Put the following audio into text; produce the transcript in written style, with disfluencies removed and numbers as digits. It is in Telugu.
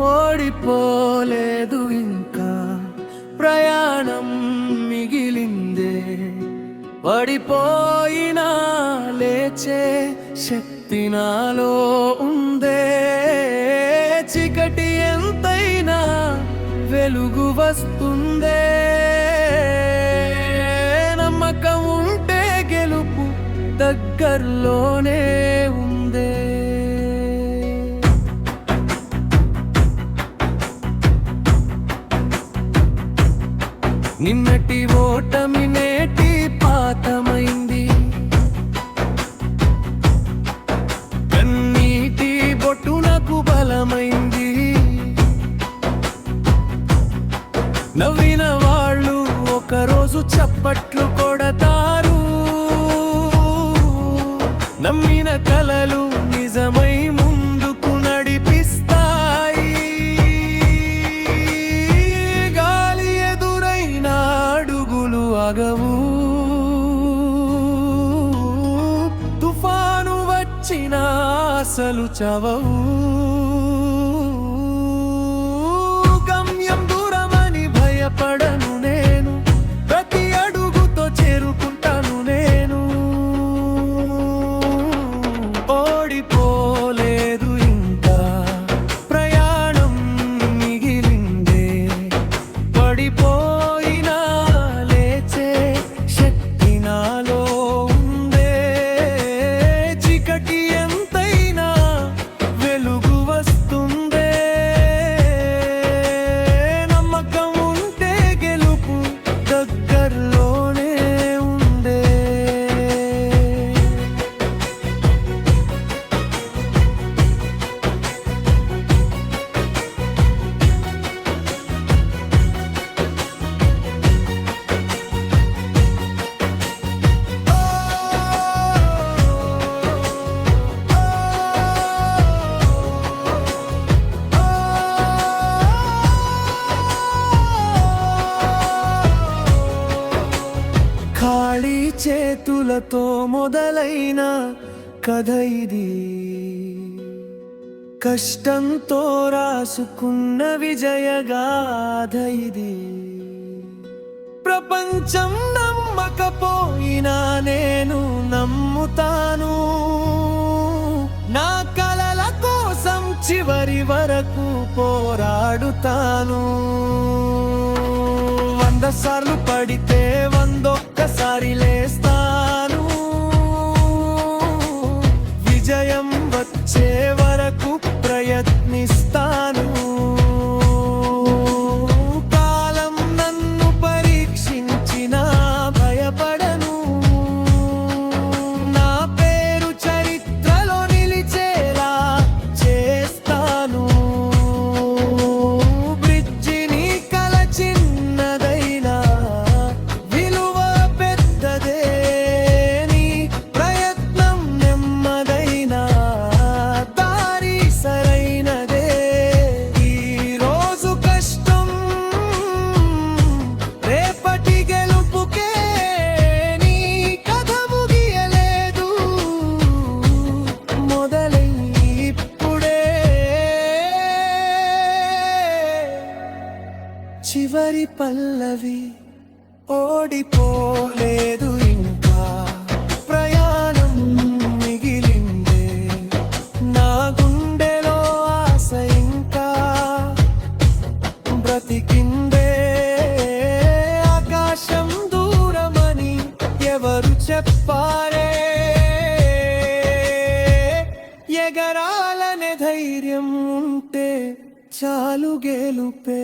ఓడిపోలేదు ఇంకా ప్రయాణం మిగిలిందే, పడిపోయినా లేచే శక్తి నాలో ఉందే. చీకటి ఎంతైనా వెలుగు వస్తుందే, నమ్మకం ఉంటే గెలుపు దగ్గరలోనే ఉందే. నిన్నటి ఓటమి నేటి పాతమైంది, కన్నీటి బొట్టునకు బలమైంది. నవ్విన వాళ్ళు ఒకరోజు చప్పట్లు కొడతారు, నమ్మిన కలలు నిజమై ముందుకు నడిపిస్తాయి. గాలి ఎదురైన అడుగులు ఆగవు, తుఫాను వచ్చిన ఆశలు చవవు. గమ్యం దూరమని భయపడను నేను, ప్రతి అడుగుతో చేరుకుంటాను నేను. ఓడిపోలేదు ఇంకా ప్రయాణం మిగిలిందే, పడిపోయినా లేచే శక్తి నాలో ఉందే. చీకటి ఎంతైనా వెలుగు వస్తుందే, నమ్మకం ఉంటే గెలుపు దగ్గరలోనే ఉందే. ఖాళీ చేతులతో మొదలైన కథ ఇది, కష్టంతో రాసుకున్న విజయగాథ ఇది. ప్రపంచం నమ్మకపోయినా నేను నమ్ముతాను, నా కలల కోసం చివరి వరకు పోరాడుతాను. 100 సార్లు పడితే 101 లేస్తాను, విజయం వచ్చే వరకు ప్రయత్నిస్తాను. కాలం నన్ను పరీక్షించినా భయపడను, నా పేరు చరిత్రలో నిలిచేలా చేస్తాను. బ్రిడ్జిని కల చిన్నదైనా విలువ పెద్దదే, నీ ప్రయత్నం నెమ్మదైనా దారి సరైనదే. ఈ రోజు కష్టం రేపటి గెలుపుకే, నీ కథ ముగియలేదు, మొదలై ఇప్పుడే. చివరి పల్లవి ఓడిపోలేదు ఇంకా ప్రయాణం మిగిలిందే, నా గుండెలో ఆశ ఇంకా బ్రతికిందే. ఆకాశం దూరమని ఎవరు చెప్పారే, ఎగరాలనే ధైర్యం ఉంటే చాలు గెలుపే.